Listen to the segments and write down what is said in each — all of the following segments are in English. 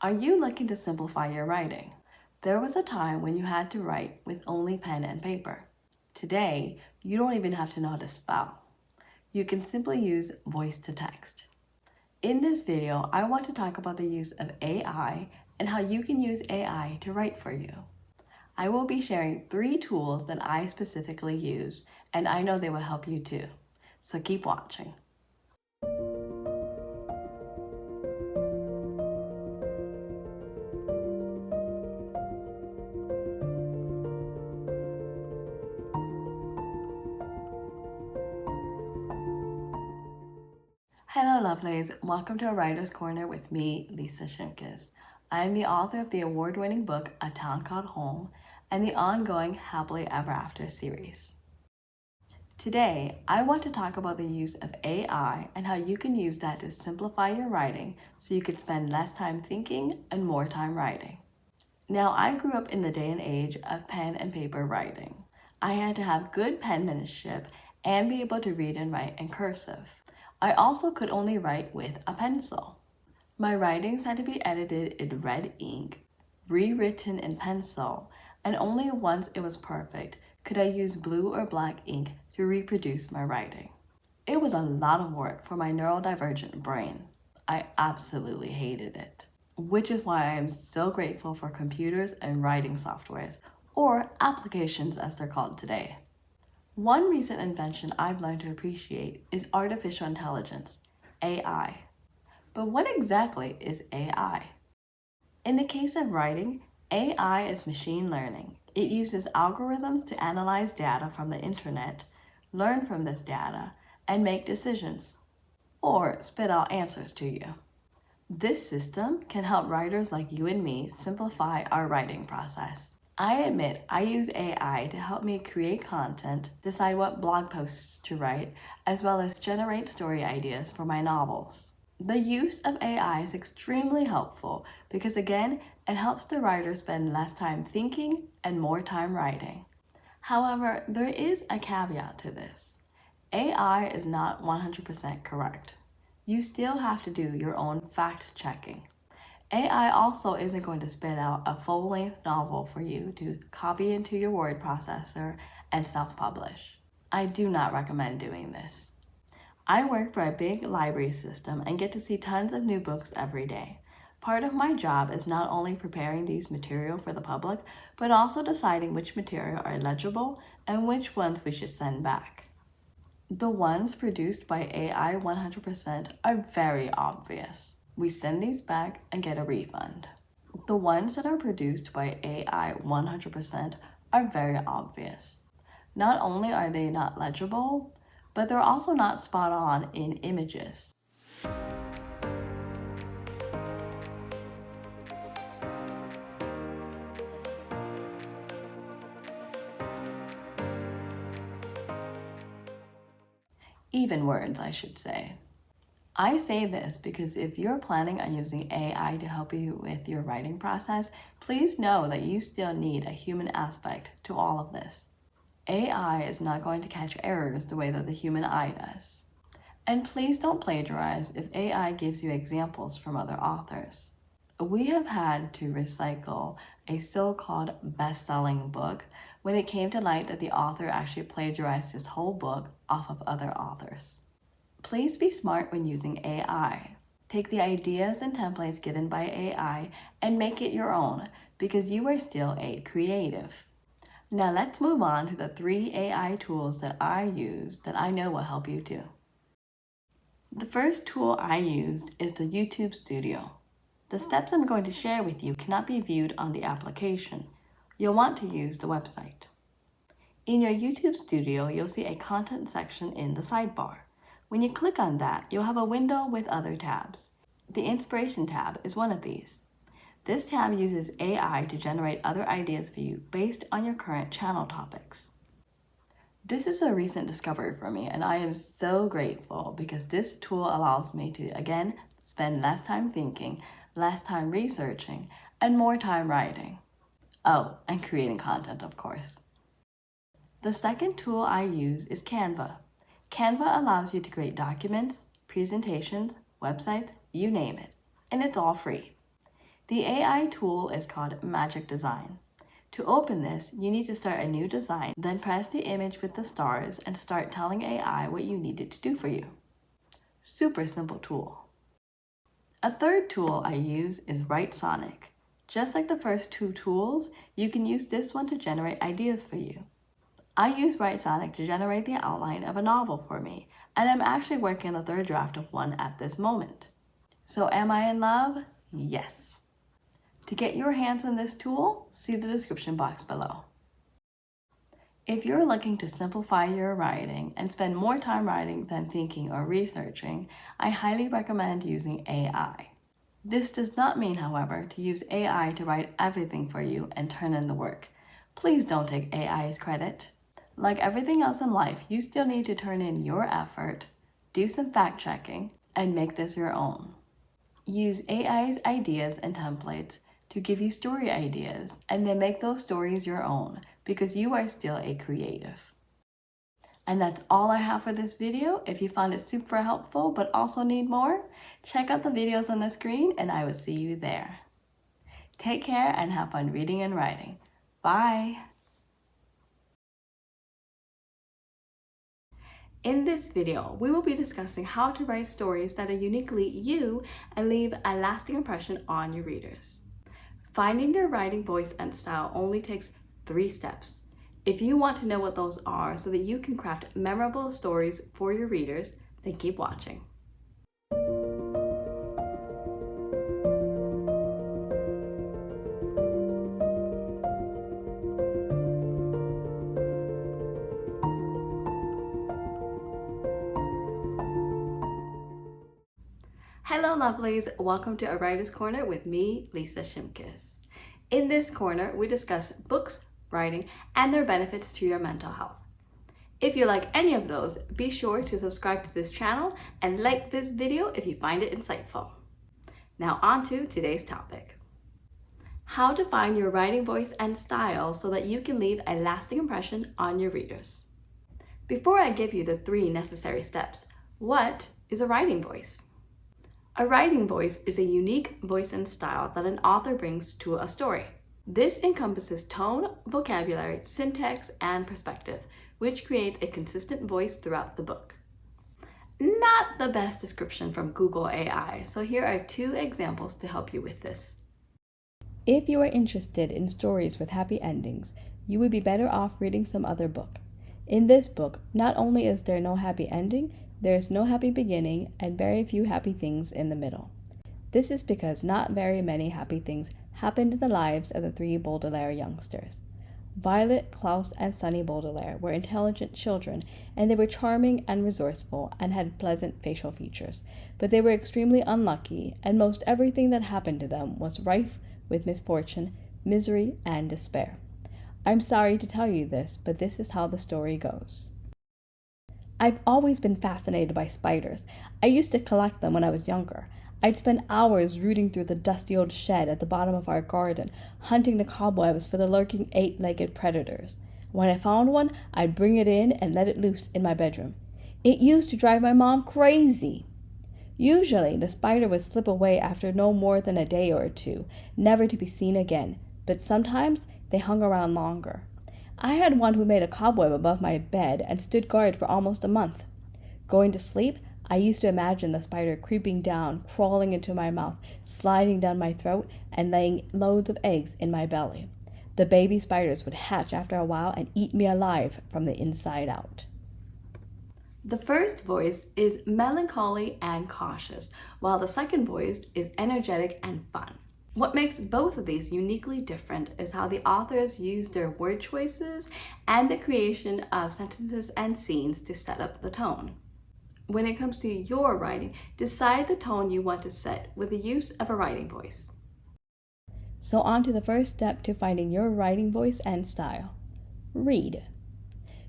Are you looking to simplify your writing? There was a time when you had to write with only pen and paper. Today, you don't even have to know how to spell. You can simply use voice to text. In this video, I want to talk about the use of AI and how you can use AI to write for you. I will be sharing 3 tools that I specifically use, and I know they will help you too. So keep watching. Hello lovelies, welcome to A Writer's Corner with me, Lisa Shimkus. I am the author of the award-winning book, A Town Called Home, and the ongoing Happily Ever After series. Today, I want to talk about the use of AI and how you can use that to simplify your writing so you can spend less time thinking and more time writing. Now, I grew up in the day and age of pen and paper writing. I had to have good penmanship and be able to read and write in cursive. I also could only write with a pencil. My writings had to be edited in red ink, rewritten in pencil, and only once it was perfect could I use blue or black ink to reproduce my writing. It was a lot of work for my neurodivergent brain. I absolutely hated it, which is why I am so grateful for computers and writing softwares, or applications as they're called today. One recent invention I've learned to appreciate is artificial intelligence, AI. But what exactly is AI? In the case of writing, AI is machine learning. It uses algorithms to analyze data from the internet, learn from this data, and make decisions, or spit out answers to you. This system can help writers like you and me simplify our writing process. I admit I use AI to help me create content, decide what blog posts to write, as well as generate story ideas for my novels. The use of AI is extremely helpful because, again, it helps the writer spend less time thinking and more time writing. However, there is a caveat to this. AI is not 100% correct. You still have to do your own fact-checking. AI also isn't going to spit out a full-length novel for you to copy into your word processor and self-publish. I do not recommend doing this. I work for a big library system and get to see tons of new books every day. Part of my job is not only preparing these material for the public, but also deciding which material are legible and which ones we should send back. The ones produced by AI 100% are very obvious. We send these back and get a refund. The ones that are produced by AI 100% are very obvious. Not only are they not legible, but they're also not spot on in images. Even words, I should say. I say this because if you're planning on using AI to help you with your writing process, please know that you still need a human aspect to all of this. AI is not going to catch errors the way that the human eye does. And please don't plagiarize if AI gives you examples from other authors. We have had to recycle a so-called best-selling book when it came to light that the author actually plagiarized his whole book off of other authors. Please be smart when using AI. Take the ideas and templates given by AI and make it your own because you are still a creative. Now let's move on to the 3 AI tools that I use that I know will help you too. The first tool I used is the YouTube Studio. The steps I'm going to share with you cannot be viewed on the application. You'll want to use the website. In your YouTube Studio, you'll see a content section in the sidebar. When you click on that, you'll have a window with other tabs. The Inspiration tab is one of these. This tab uses AI to generate other ideas for you based on your current channel topics. This is a recent discovery for me, and I am so grateful because this tool allows me to, again, spend less time thinking, less time researching, and more time writing. Oh, and creating content, of course. The second tool I use is Canva. Canva allows you to create documents, presentations, websites, you name it, and it's all free. The AI tool is called Magic Design. To open this, you need to start a new design, then press the image with the stars and start telling AI what you need it to do for you. Super simple tool. A third tool I use is Write Sonic. Just like the first two tools, you can use this one to generate ideas for you. I use Write Sonic to generate the outline of a novel for me, and I'm actually working on the third draft of one at this moment. So am I in love? Yes. To get your hands on this tool, see the description box below. If you're looking to simplify your writing and spend more time writing than thinking or researching, I highly recommend using AI. This does not mean, however, to use AI to write everything for you and turn in the work. Please don't take AI's credit. Like everything else in life, you still need to turn in your effort, do some fact-checking, and make this your own. Use AI's ideas and templates to give you story ideas, and then make those stories your own, because you are still a creative. And that's all I have for this video. If you found it super helpful but also need more, check out the videos on the screen and I will see you there. Take care and have fun reading and writing. Bye! In this video, we will be discussing how to write stories that are uniquely you and leave a lasting impression on your readers. Finding your writing voice and style only takes 3 steps. If you want to know what those are so that you can craft memorable stories for your readers, then keep watching. Hello lovelies, welcome to A Writer's Corner with me, Lisa Shimkus. In this corner, we discuss books, writing, and their benefits to your mental health. If you like any of those, be sure to subscribe to this channel and like this video if you find it insightful. Now on to today's topic. How to find your writing voice and style so that you can leave a lasting impression on your readers. Before I give you the 3 necessary steps, what is a writing voice? A writing voice is a unique voice and style that an author brings to a story. This encompasses tone, vocabulary, syntax, and perspective, which creates a consistent voice throughout the book. Not the best description from Google AI, so here are 2 examples to help you with this. If you are interested in stories with happy endings, you would be better off reading some other book. In this book, not only is there no happy ending, there is no happy beginning and very few happy things in the middle. This is because not very many happy things happened in the lives of the 3 Baudelaire youngsters. Violet, Klaus, and Sunny Baudelaire were intelligent children, and they were charming and resourceful and had pleasant facial features, but they were extremely unlucky, and most everything that happened to them was rife with misfortune, misery, and despair. I'm sorry to tell you this, but this is how the story goes. I've always been fascinated by spiders. I used to collect them when I was younger. I'd spend hours rooting through the dusty old shed at the bottom of our garden, hunting the cobwebs for the lurking 8-legged predators. When I found one, I'd bring it in and let it loose in my bedroom. It used to drive my mom crazy. Usually, the spider would slip away after no more than a day or 2, never to be seen again, but sometimes they hung around longer. I had one who made a cobweb above my bed and stood guard for almost a month. Going to sleep, I used to imagine the spider creeping down, crawling into my mouth, sliding down my throat, and laying loads of eggs in my belly. The baby spiders would hatch after a while and eat me alive from the inside out. The first voice is melancholy and cautious, while the second voice is energetic and fun. What makes both of these uniquely different is how the authors use their word choices and the creation of sentences and scenes to set up the tone. When it comes to your writing, decide the tone you want to set with the use of a writing voice. So on to the first step to finding your writing voice and style. Read.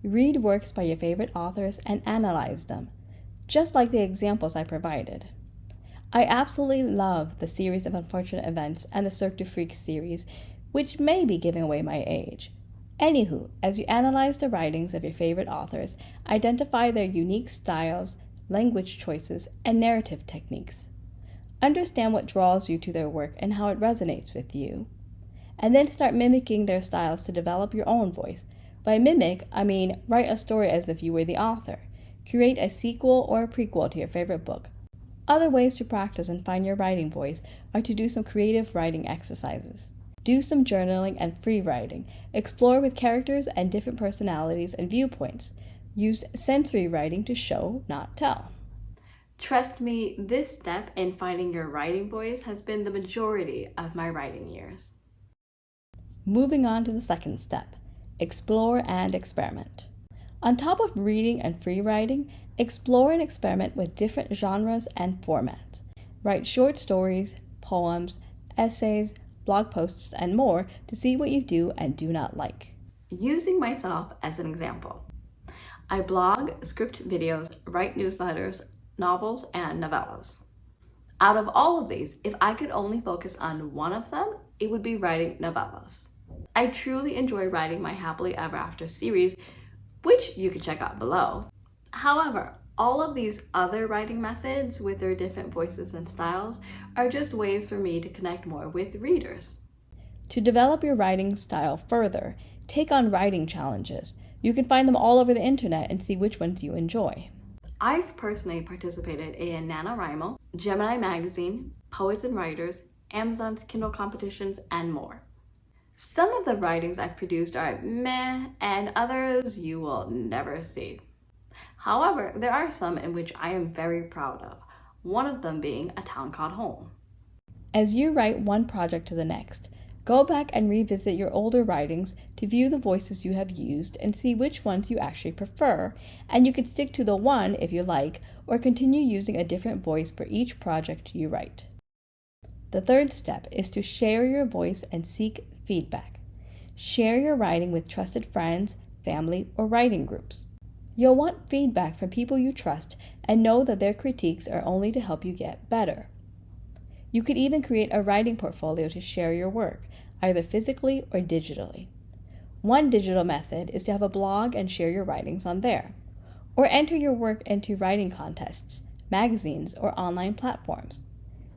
Read works by your favorite authors and analyze them, just like the examples I provided. I absolutely love the series of unfortunate events and the Cirque du Freak series, which may be giving away my age. Anywho, as you analyze the writings of your favorite authors, identify their unique styles, language choices, and narrative techniques. Understand what draws you to their work and how it resonates with you. And then start mimicking their styles to develop your own voice. By mimic, I mean write a story as if you were the author. Create a sequel or a prequel to your favorite book. Other ways to practice and find your writing voice are to do some creative writing exercises. Do some journaling and free writing. Explore with characters and different personalities and viewpoints. Use sensory writing to show, not tell. Trust me, this step in finding your writing voice has been the majority of my writing years. Moving on to the second step, explore and experiment. On top of reading and free writing, explore and experiment with different genres and formats. Write short stories, poems, essays, blog posts, and more to see what you do and do not like. Using myself as an example, I blog, script videos, write newsletters, novels, and novellas. Out of all of these, if I could only focus on one of them, it would be writing novellas. I truly enjoy writing my Happily Ever After series, which you can check out below. However, all of these other writing methods with their different voices and styles are just ways for me to connect more with readers. To develop your writing style further, take on writing challenges. You can find them all over the internet and see which ones you enjoy. I've personally participated in NaNoWriMo, Gemini Magazine, Poets and Writers, Amazon's Kindle competitions, and more. Some of the writings I've produced are meh, and others you will never see. However, there are some in which I am very proud of, one of them being A Town Called Home. As you write one project to the next, go back and revisit your older writings to view the voices you have used and see which ones you actually prefer, and you can stick to the one if you like, or continue using a different voice for each project you write. The third step is to share your voice and seek feedback. Share your writing with trusted friends, family, or writing groups. You'll want feedback from people you trust and know that their critiques are only to help you get better. You could even create a writing portfolio to share your work, either physically or digitally. One digital method is to have a blog and share your writings on there, or enter your work into writing contests, magazines, or online platforms.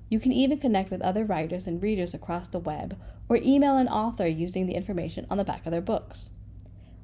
You can even connect with other writers and readers across the web, or email an author using the information on the back of their books.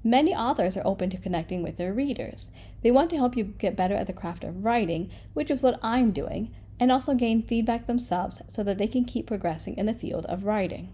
Many authors are open to connecting with their readers. They want to help you get better at the craft of writing, which is what I'm doing, and also gain feedback themselves so that they can keep progressing in the field of writing.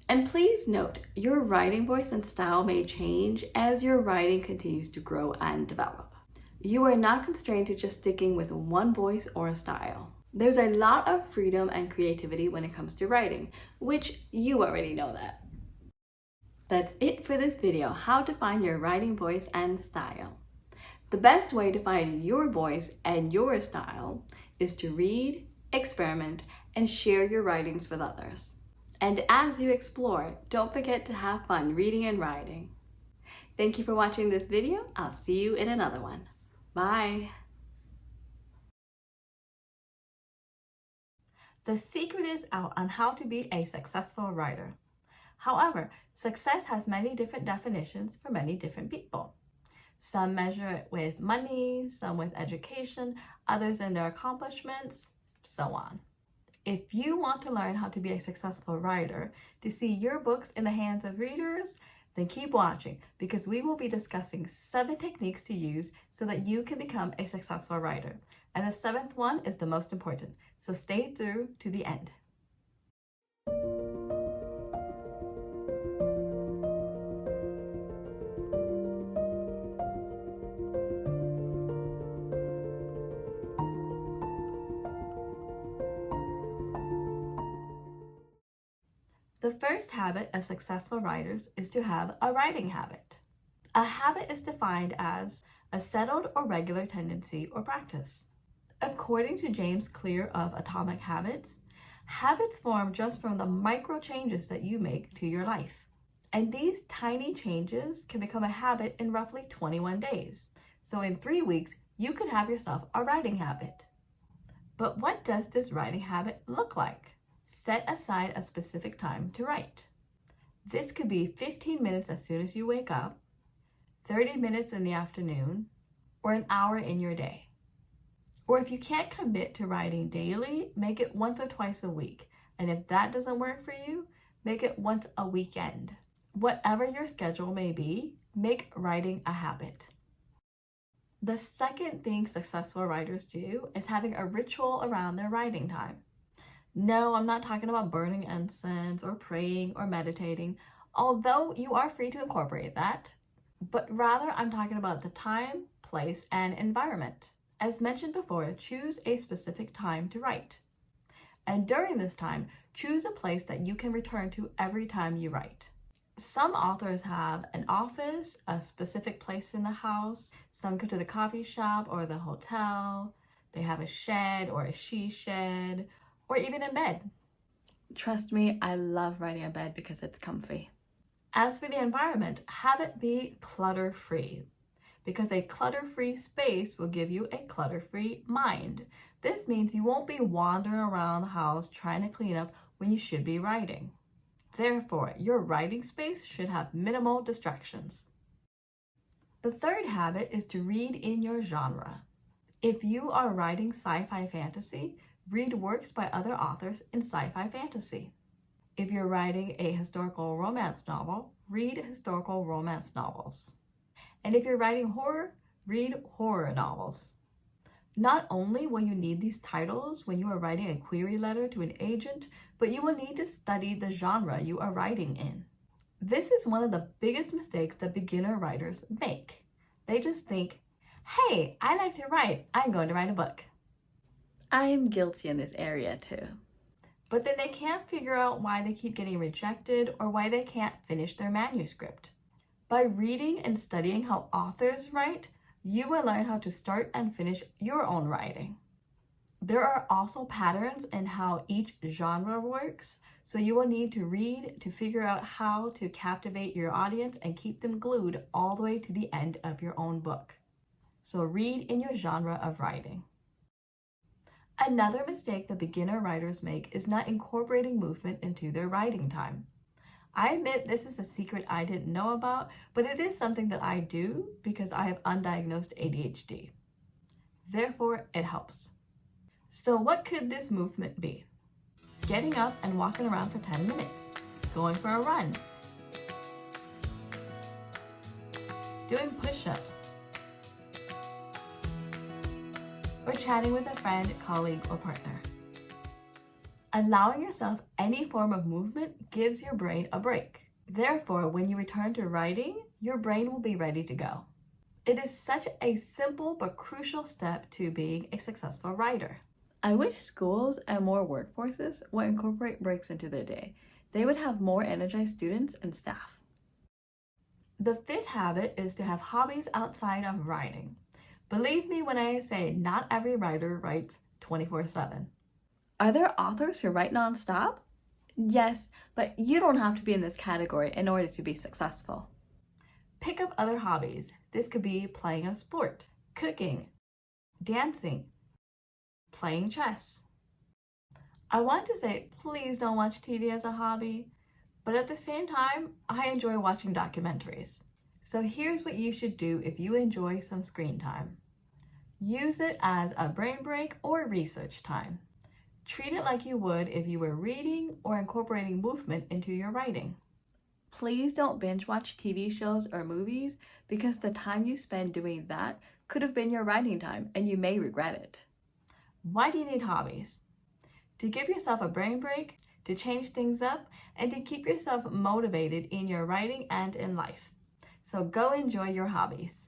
And please note, your writing voice and style may change as your writing continues to grow and develop. You are not constrained to just sticking with one voice or a style. There's a lot of freedom and creativity when it comes to writing, which you already know that. That's it for this video, how to find your writing voice and style. The best way to find your voice and your style is to read, experiment, and share your writings with others. And as you explore, don't forget to have fun reading and writing. Thank you for watching this video. I'll see you in another one. Bye. The secret is out on how to be a successful writer. However, success has many different definitions for many different people. Some measure it with money, some with education, others in their accomplishments, so on. If you want to learn how to be a successful writer, to see your books in the hands of readers, then keep watching because we will be discussing 7 techniques to use so that you can become a successful writer. And the 7th one is the most important, so stay through to the end. The first habit of successful writers is to have a writing habit. A habit is defined as a settled or regular tendency or practice. According to James Clear of Atomic Habits, habits form just from the micro changes that you make to your life. And these tiny changes can become a habit in roughly 21 days. So in 3 weeks, you can have yourself a writing habit. But what does this writing habit look like? Set aside a specific time to write. This could be 15 minutes as soon as you wake up, 30 minutes in the afternoon, or an hour in your day. Or if you can't commit to writing daily, make it once or twice a week. And if that doesn't work for you, make it once a weekend. Whatever your schedule may be, make writing a habit. The second thing successful writers do is having a ritual around their writing time. No, I'm not talking about burning incense or praying or meditating, although you are free to incorporate that, but rather I'm talking about the time, place, and environment. As mentioned before, choose a specific time to write. And during this time, choose a place that you can return to every time you write. Some authors have an office, a specific place in the house. Some go to the coffee shop or the hotel. They have a shed or a she shed, or even in bed. Trust me, I love writing in bed because it's comfy. As for the environment, have it be clutter-free, because a clutter-free space will give you a clutter-free mind. This means you won't be wandering around the house trying to clean up when you should be writing. Therefore, your writing space should have minimal distractions. The third habit is to read in your genre. If you are writing sci-fi fantasy, read works by other authors in sci-fi fantasy. If you're writing a historical romance novel, read historical romance novels. And if you're writing horror, read horror novels. Not only will you need these titles when you are writing a query letter to an agent, but you will need to study the genre you are writing in. This is one of the biggest mistakes that beginner writers make. They just think, hey, I like to write, I'm going to write a book. I am guilty in this area too. But then they can't figure out why they keep getting rejected or why they can't finish their manuscript. By reading and studying how authors write, you will learn how to start and finish your own writing. There are also patterns in how each genre works, so you will need to read to figure out how to captivate your audience and keep them glued all the way to the end of your own book. So read in your genre of writing. Another mistake that beginner writers make is not incorporating movement into their writing time. I admit this is a secret I didn't know about, but it is something that I do because I have undiagnosed ADHD. Therefore, it helps. So what could this movement be? Getting up and walking around for 10 minutes, going for a run, doing push-ups, or chatting with a friend, colleague, or partner. Allowing yourself any form of movement gives your brain a break. Therefore, when you return to writing, your brain will be ready to go. It is such a simple but crucial step to being a successful writer. I wish schools and more workforces would incorporate breaks into their day. They would have more energized students and staff. The fifth habit is to have hobbies outside of writing. Believe me when I say not every writer writes 24/7. Are there authors who write nonstop? Yes, but you don't have to be in this category in order to be successful. Pick up other hobbies. This could be playing a sport, cooking, dancing, playing chess. I want to say, please don't watch TV as a hobby, but at the same time, I enjoy watching documentaries. So here's what you should do if you enjoy some screen time. Use it as a brain break or research time. Treat it like you would if you were reading or incorporating movement into your writing. Please don't binge watch TV shows or movies because the time you spend doing that could have been your writing time and you may regret it. Why do you need hobbies? To give yourself a brain break, to change things up, and to keep yourself motivated in your writing and in life. So go enjoy your hobbies.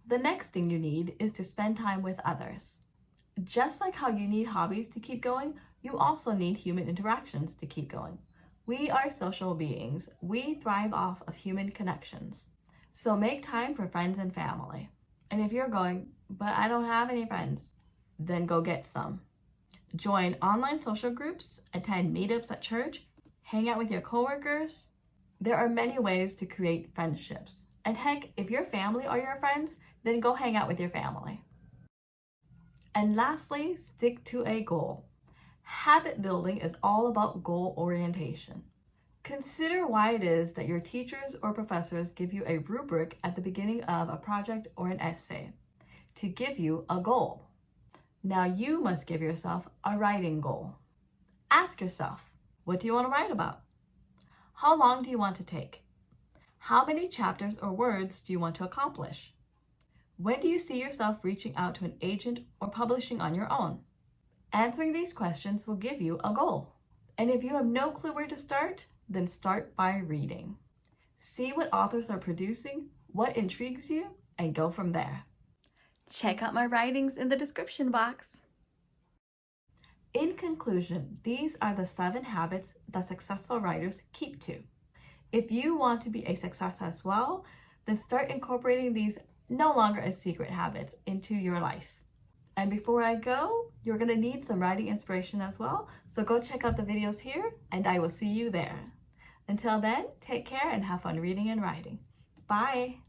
The next thing you need is to spend time with others. Just like how you need hobbies to keep going, you also need human interactions to keep going. We are social beings. We thrive off of human connections. So make time for friends and family. And if you're going, but I don't have any friends, then go get some. Join online social groups, attend meetups at church, hang out with your coworkers. There are many ways to create friendships. And heck, if your family are your friends, then go hang out with your family. And lastly, stick to a goal. Habit building is all about goal orientation. Consider why it is that your teachers or professors give you a rubric at the beginning of a project or an essay. to give you a goal. Now you must give yourself a writing goal. Ask yourself, what do you want to write about? How long do you want to take? How many chapters or words do you want to accomplish? When do you see yourself reaching out to an agent or publishing on your own? Answering these questions will give you a goal. And if you have no clue where to start, then start by reading. See what authors are producing, what intrigues you, and go from there. Check out my writings in the description box. In conclusion, these are the 7 habits that successful writers keep to. If you want to be a success as well, then start incorporating these no longer as secret habits into your life. And before I go, you're going to need some writing inspiration as well, so go check out the videos here, and I will see you there. Until then, take care and have fun reading and writing. Bye!